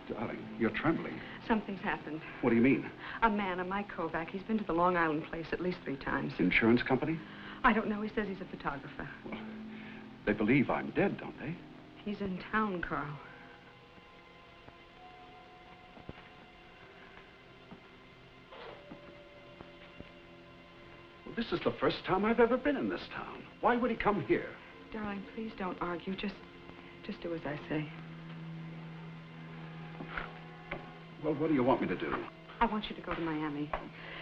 Darling, you're trembling. Something's happened. What do you mean? A man, a Mike Kovac. He's been to the Long Island place at least 3 times. Insurance company? I don't know. He says he's a photographer. Well, they believe I'm dead, don't they? He's in town, Carl. Well, this is the first time I've ever been in this town. Why would he come here? Darling, please don't argue. Just do as I say. Well, what do you want me to do? I want you to go to Miami.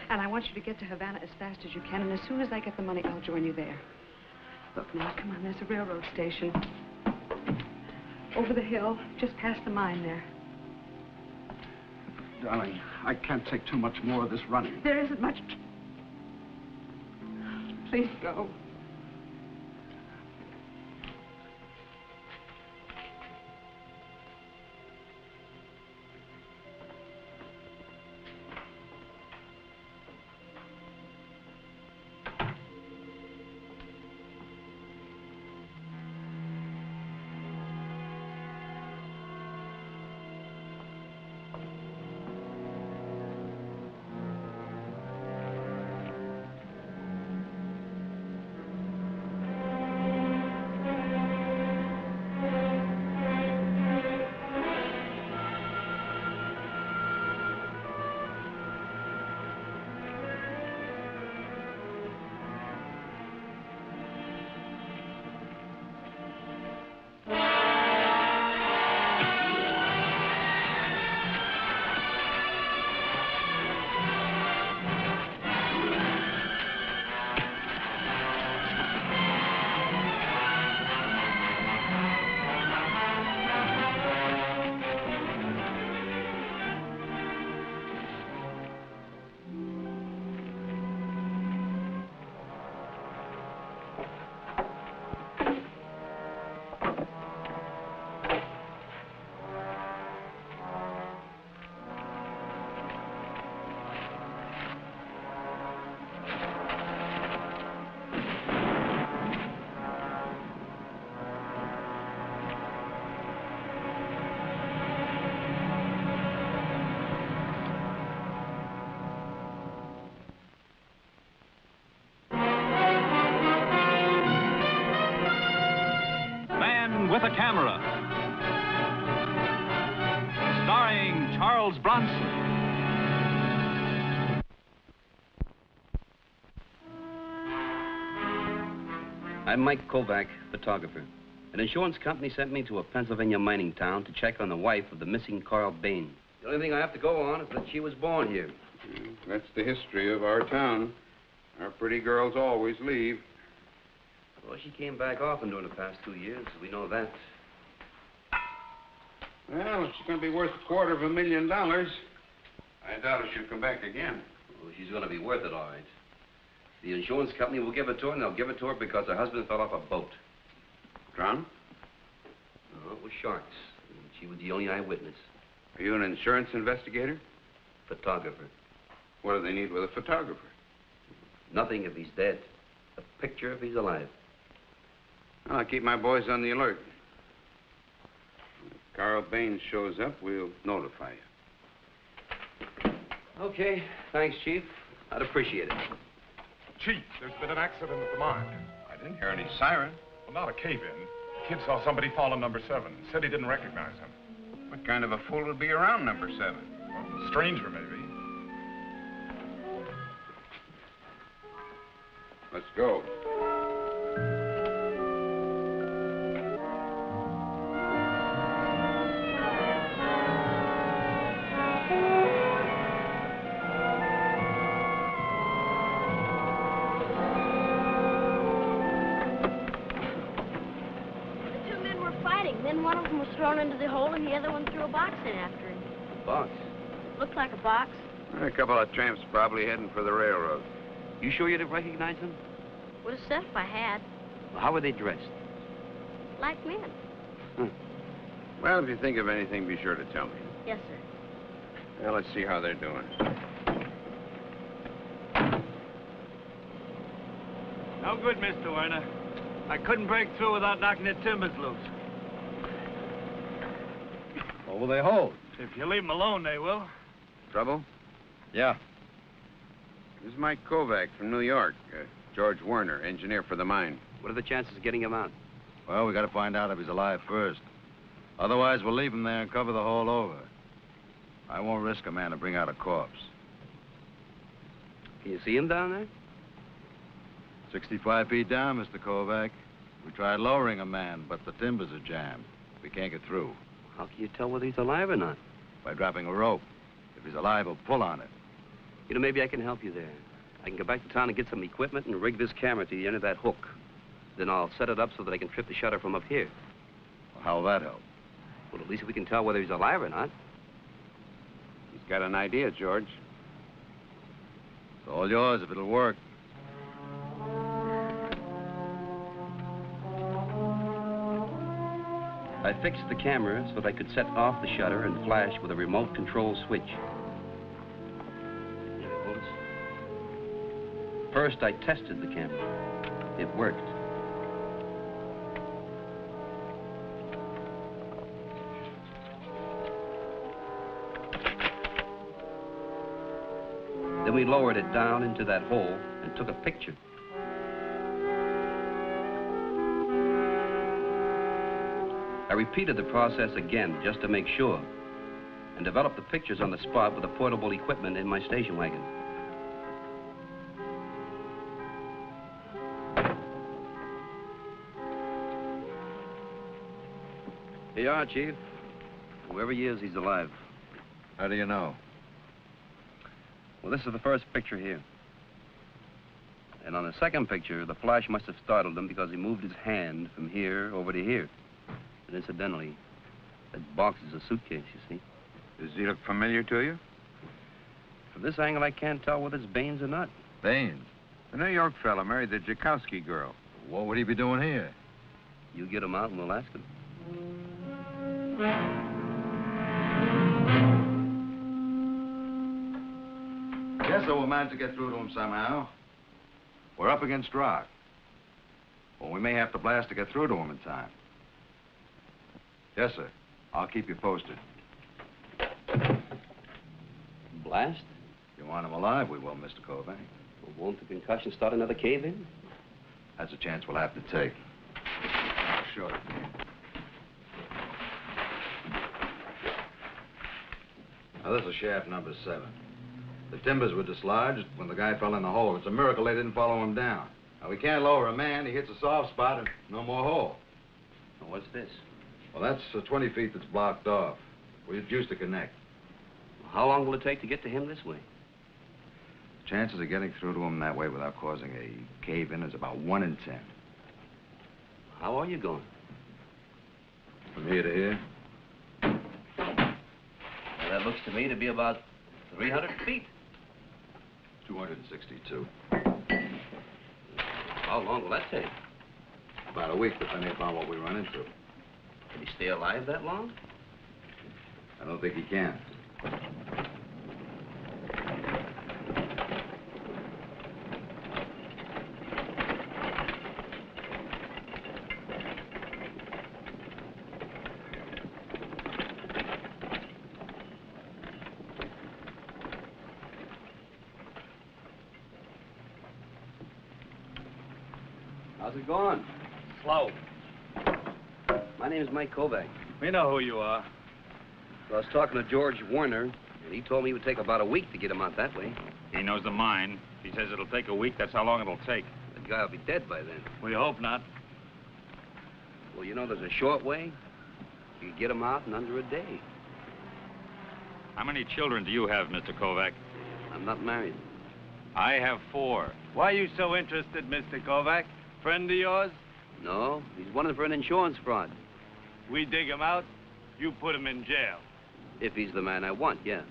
And I want you to get to Havana as fast as you can. And as soon as I get the money, I'll join you there. Look, now, come on. There's a railroad station. Over the hill, just past the mine there. Darling, I can't take too much more of this running. There isn't much. Please go. With a Camera, starring Charles Bronson. I'm Mike Kovac, photographer. An insurance company sent me to a Pennsylvania mining town to check on the wife of the missing Carl Bain. The only thing I have to go on is that she was born here. That's the history of our town. Our pretty girls always leave. Well, she came back often during the past 2 years. We know that. Well, if she's going to be worth $250,000, I doubt if she'll come back again. Well, she's going to be worth it, all right. The insurance company will give it to her, and they'll give it to her because her husband fell off a boat. Drowned? No, it was sharks. And she was the only eyewitness. Are you an insurance investigator? Photographer. What do they need with a photographer? Nothing if he's dead. A picture if he's alive. I'll keep my boys on the alert. If Carl Bain shows up, we'll notify you. Okay. Thanks, Chief. I'd appreciate it. Chief, there's been an accident at the mine. I didn't hear any siren. Well, not a cave-in. The kid saw somebody fall on number 7. Said he didn't recognize him. What kind of a fool would be around number 7? Well, a stranger, maybe. Let's go. Then one of them was thrown into the hole, and the other one threw a box in after him. A box? Looked like a box. A couple of tramps probably heading for the railroad. You sure you didn't recognize them? Would have said if I had. Well, how were they dressed? Like men. Well, if you think of anything, be sure to tell me. Yes, sir. Well, let's see how they're doing. No good, Mr. Werner. I couldn't break through without knocking the timbers loose. What will they hold? If you leave them alone, they will. Trouble? Yeah. This is Mike Kovac from New York. George Werner, engineer for the mine. What are the chances of getting him out? Well, we got to find out if he's alive first. Otherwise, we'll leave him there and cover the hole over. I won't risk a man to bring out a corpse. Can you see him down there? 65 feet down, Mr. Kovac. We tried lowering a man, but the timbers are jammed. We can't get through. How can you tell whether he's alive or not? By dropping a rope. If he's alive, he'll pull on it. You know, maybe I can help you there. I can go back to town and get some equipment and rig this camera to the end of that hook. Then I'll set it up so that I can trip the shutter from up here. Well, how'll that help? Well, at least we can tell whether he's alive or not. He's got an idea, George. It's all yours if it'll work. I fixed the camera so that I could set off the shutter and flash with a remote control switch. First, I tested the camera. It worked. Then we lowered it down into that hole and took a picture. I repeated the process again just to make sure and developed the pictures on the spot with the portable equipment in my station wagon. Here you are, Chief. Whoever he is, he's alive. How do you know? Well, this is the first picture here. And on the second picture, the flash must have startled him because he moved his hand from here over to here. And incidentally, that box is a suitcase, you see. Does he look familiar to you? From this angle, I can't tell whether it's Baines or not. Baines? The New York fella married the Jakowski girl. What would he be doing here? You get him out and we'll ask him. Yes, sir, we'll manage to get through to him somehow. We're up against rock. Well, we may have to blast to get through to him in time. Yes, sir. I'll keep you posted. Blast? If you want him alive, we will, Mr. Kovac. Well, won't the concussion start another cave-in? That's a chance we'll have to take. Sure. Now, this is shaft number 7. The timbers were dislodged when the guy fell in the hole. It's a miracle they didn't follow him down. Now, we can't lower a man. He hits a soft spot and no more hole. Well, what's this? Well, that's 20 feet that's blocked off. We used to connect. Well, how long will it take to get to him this way? Chances of getting through to him that way without causing a cave-in is about 1 in 10. How are you going? From here to here? Well, that looks to me to be about 300 feet. 262. How long will that take? About a week, depending upon what we run into. Can he stay alive that long? I don't think he can. How's it going? Slow. My name is Mike Kovac. We know who you are. I was talking to George Werner, and he told me it would take about a week to get him out that way. He knows the mine. He says it'll take a week. That's how long it'll take. That guy will be dead by then. We hope not. Well, you know, there's a short way. You can get him out in under a day. How many children do you have, Mr. Kovac? I'm not married. I have 4. Why are you so interested, Mr. Kovac? Friend of yours? No, he's wanted for an insurance fraud. We dig him out, you put him in jail. If he's the man I want, yeah.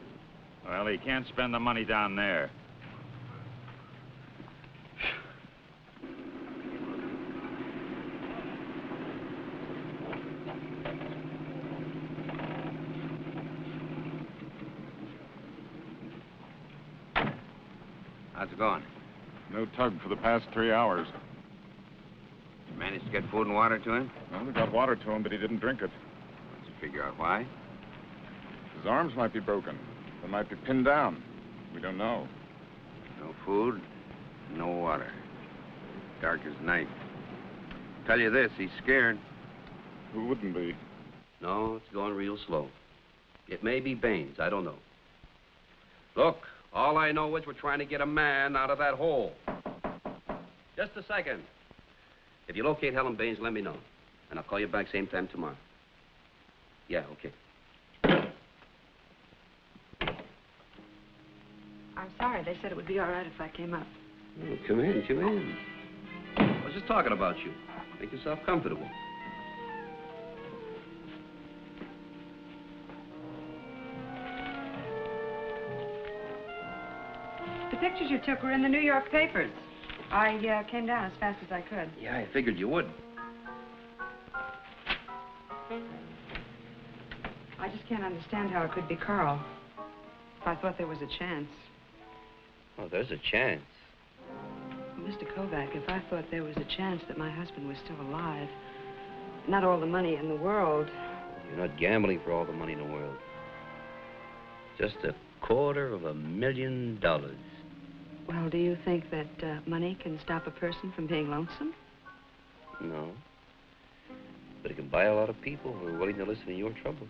Well, he can't spend the money down there. How's it going? No tug for the past 3 hours. You managed to get food and water to him? Well, we got water to him, but he didn't drink it. Did you figure out why? His arms might be broken. They might be pinned down. We don't know. No food, no water. Dark as night. Tell you this, he's scared. Who wouldn't be? No, it's going real slow. It may be Baines. I don't know. Look, all I know is we're trying to get a man out of that hole. Just a second. If you locate Helen Baines, let me know. And I'll call you back same time tomorrow. Yeah, okay. I'm sorry. They said it would be all right if I came up. Oh, come in, come in. I was just talking about you. Make yourself comfortable. The pictures you took were in the New York papers. I came down as fast as I could. Yeah, I figured you would. I just can't understand how it could be Carl. If I thought there was a chance. Oh, there's a chance. Mr. Kovac, if I thought there was a chance that my husband was still alive, not all the money in the world. You're not gambling for all the money in the world. Just $250,000. Well, do you think that money can stop a person from being lonesome? No. But it can buy a lot of people who are willing to listen to your troubles.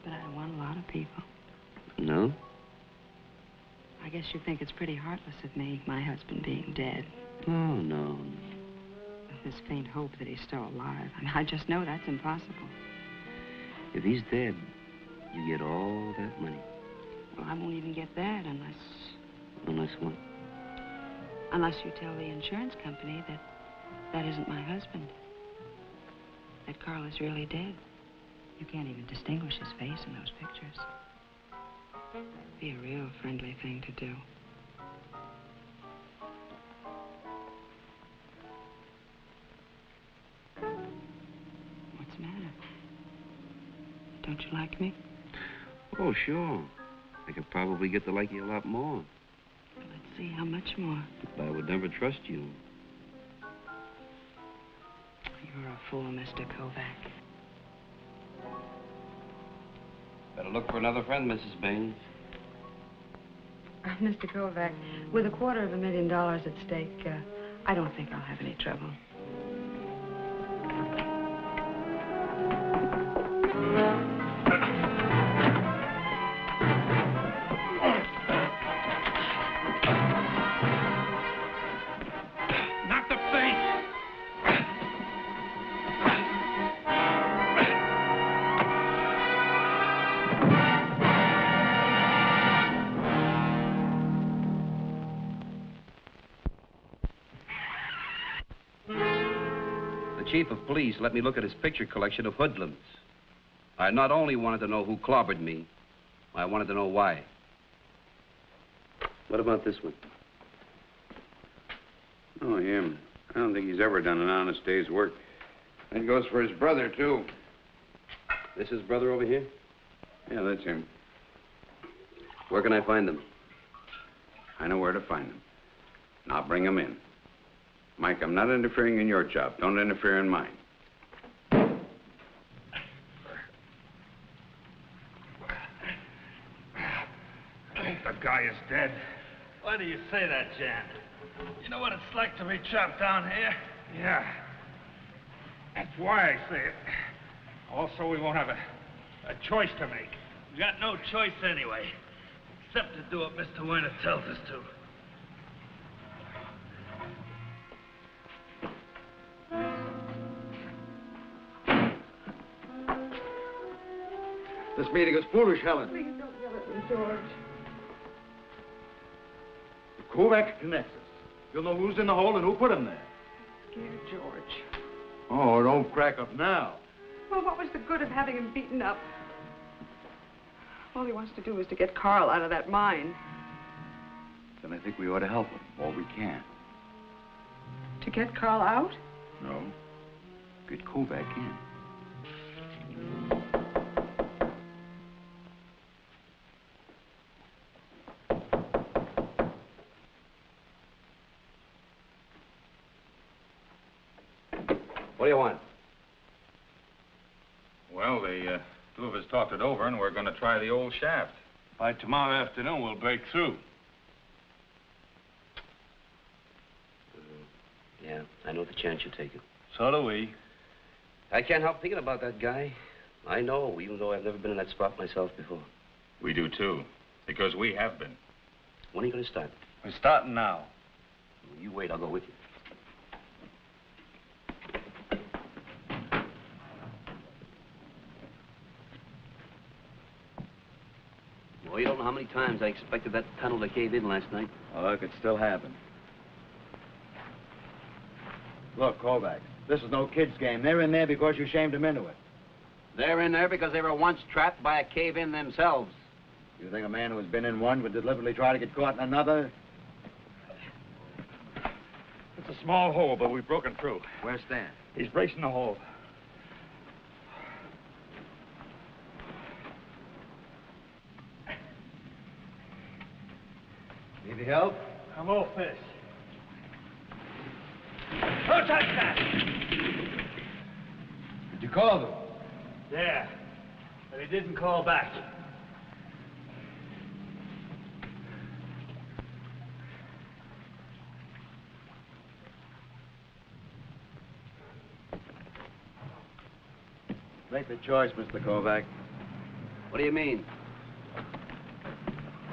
But I don't want a lot of people. No? I guess you think it's pretty heartless of me, my husband being dead. Oh, no. With this faint hope that he's still alive. I mean, I just know that's impossible. If he's dead, you get all that money. Well, I won't even get that unless... Unless what? Unless you tell the insurance company that that isn't my husband. That Carl is really dead. You can't even distinguish his face in those pictures. Be a real friendly thing to do. What's the matter? Don't you like me? Oh, sure. I could probably get to like you a lot more. Let's see, how much more? But I would never trust you. You're a fool, Mr. Kovac. Better look for another friend, Mrs. Baines. Mr. Kovac, with $250,000 at stake, I don't think I'll have any trouble. Not the face! The chief of police let me look at his picture collection of hoodlums. I not only wanted to know who clobbered me, I wanted to know why. What about this one? Oh, him. I don't think he's ever done an honest day's work. That goes for his brother, too. This his brother over here? Yeah, that's him. Where can I find them? I know where to find him. And I'll bring him in. Mike, I'm not interfering in your job. Don't interfere in mine. I think the guy is dead. Why do you say that, Jan? You know what it's like to be trapped down here? Yeah. That's why I say it. Also, we won't have a choice to make. We got no choice anyway, except to do what Mr. Werner tells us to. This meeting is foolish, Helen. Please don't yell at me, George. The Kovac connects us. You'll know who's in the hole and who put him there. I'm scared, George. Oh, don't crack up now. Well, what was the good of having him beaten up? All he wants to do is to get Carl out of that mine. Then I think we ought to help him all we can. To get Carl out? No. Get Kovac in. What do you want? Well, the two of us talked it over, and we're going to try the old shaft. By tomorrow afternoon, we'll break through. Yeah, I know the chance you're taking. So do we. I can't help thinking about that guy. I know, even though I've never been in that spot myself before. We do, too, because we have been. When are you going to start? We're starting now. You wait, I'll go with you. Well, you don't know how many times I expected that tunnel to cave in last night. Oh, it could still happen. Look, Kovac, this is no kid's game. They're in there because you shamed them into it. They're in there because they were once trapped by a cave-in themselves. You think a man who has been in one would deliberately try to get caught in another? It's a small hole, but we've broken through. Where's Stan? He's bracing the hole. Need any help? I'm all finished. Don't touch that! Did you call them? Yeah, but he didn't call back. Make the choice, Mr. Kovac. What do you mean?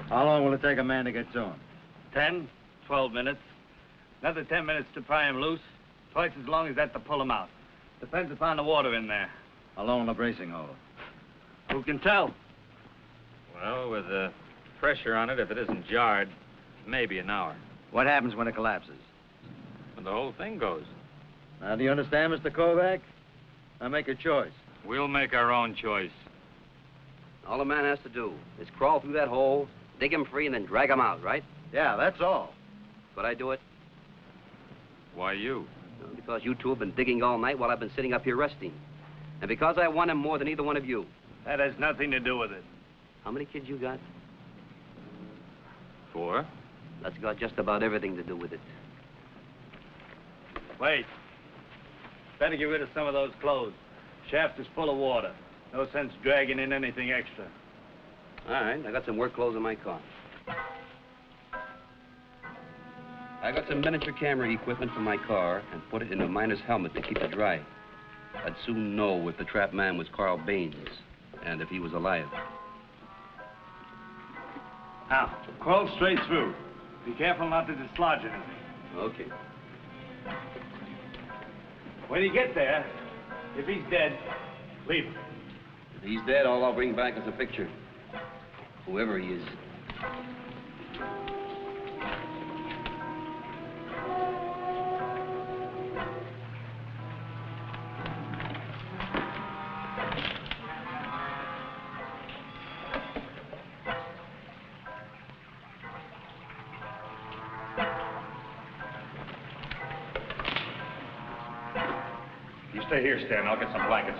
How long will it take a man to get to him? 10, 12 minutes. Another 10 minutes to pry him loose. Twice as long as that to pull him out. Depends upon the water in there. How long will the bracing hold? Who can tell? Well, with the pressure on it, if it isn't jarred, maybe an hour. What happens when it collapses? When the whole thing goes. Now, do you understand, Mr. Kovac? Now make a choice. We'll make our own choice. All a man has to do is crawl through that hole, dig him free, and then drag him out, right? Yeah, that's all. Could I do it? Why you? Well, because you two have been digging all night while I've been sitting up here resting. And because I want him more than either one of you. That has nothing to do with it. How many kids you got? 4. That's got just about everything to do with it. Wait. Better get rid of some of those clothes. Shaft is full of water. No sense dragging in anything extra. All right, I got some work clothes in my car. I got some miniature camera equipment for my car and put it in a miner's helmet to keep it dry. I'd soon know if the trapped man was Carl Baines and if he was alive. Now, crawl straight through. Be careful not to dislodge anything. Okay. When you get there, if he's dead, leave him. If he's dead, all I'll bring back is a picture. Whoever he is. You stay here, Stan. I'll get some blankets.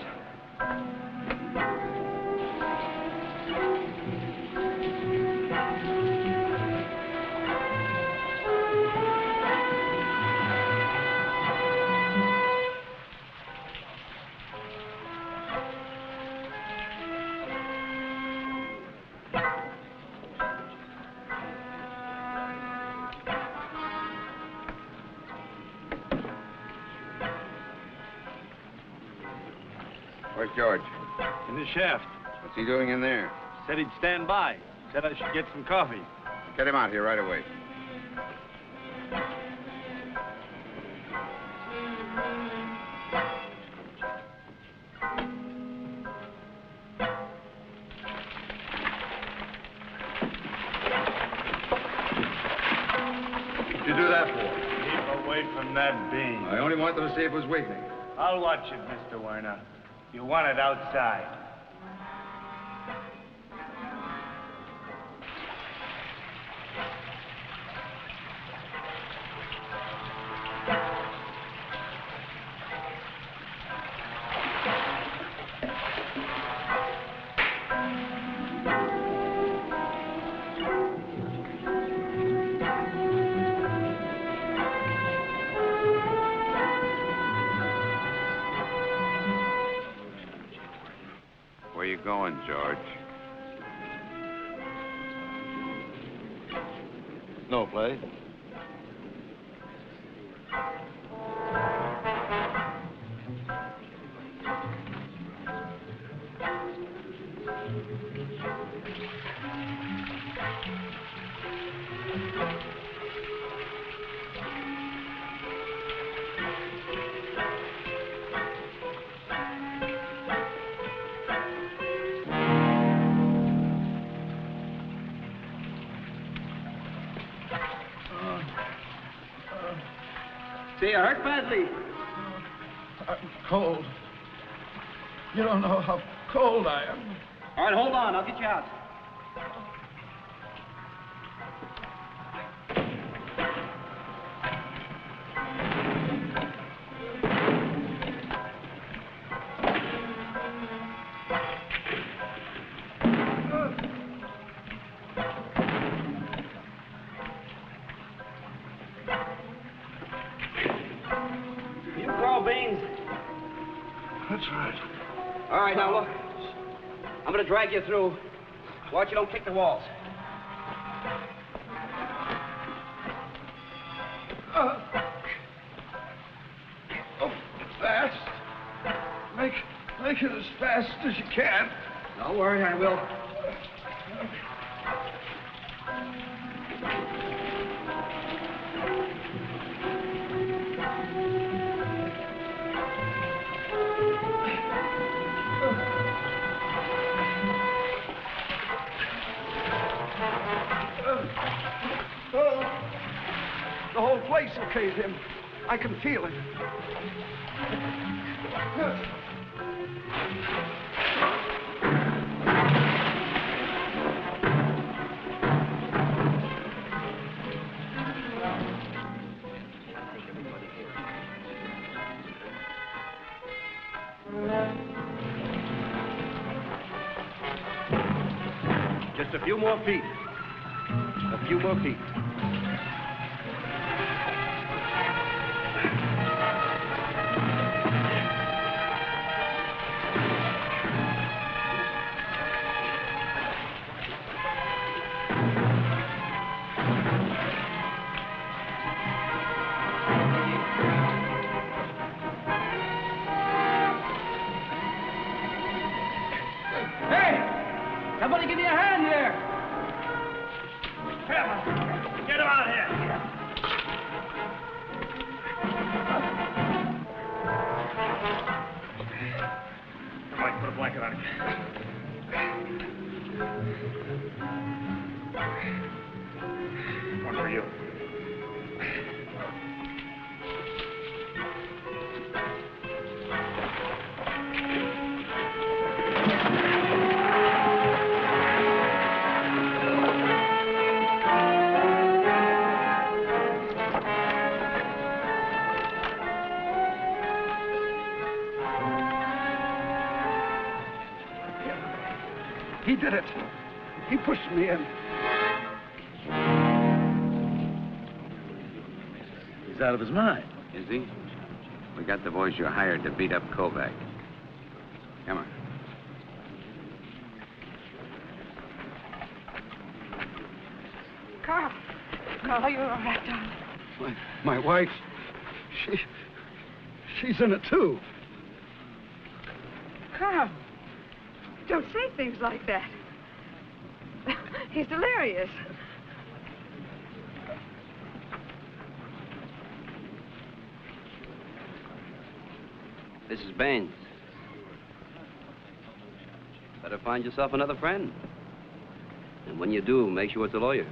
Where's George? In the shaft. What's he doing in there? Said he'd stand by. Said I should get some coffee. Get him out here right away. What'd you do that for? Keep away from that beam. I only wanted to see if it was weakening. I'll watch it, Mr. Werner. You want it outside. going, George? No play. See, you hurt badly. I'm cold. You don't know how cold I am. All right, hold on. I'll get you out. That's right. All right, now look. I'm gonna drag you through. Watch you don't kick the walls. Fast. Make it as fast as you can. Don't worry, I will. The whole place will cave in. I can feel it. Just a few more feet. A few more feet. Somebody give me a hand here. Get him out of here. Mike, put a blanket on him. One for you. He did it. He pushed me in. He's out of his mind. Is he? We got the boys you hired to beat up Kovac. Come on. Carl. Carl, are you all right, darling? My wife, she's in it too. Carl, don't say things like that. He's delirious. Mrs. Baines. Better find yourself another friend. And when you do, make sure it's a lawyer.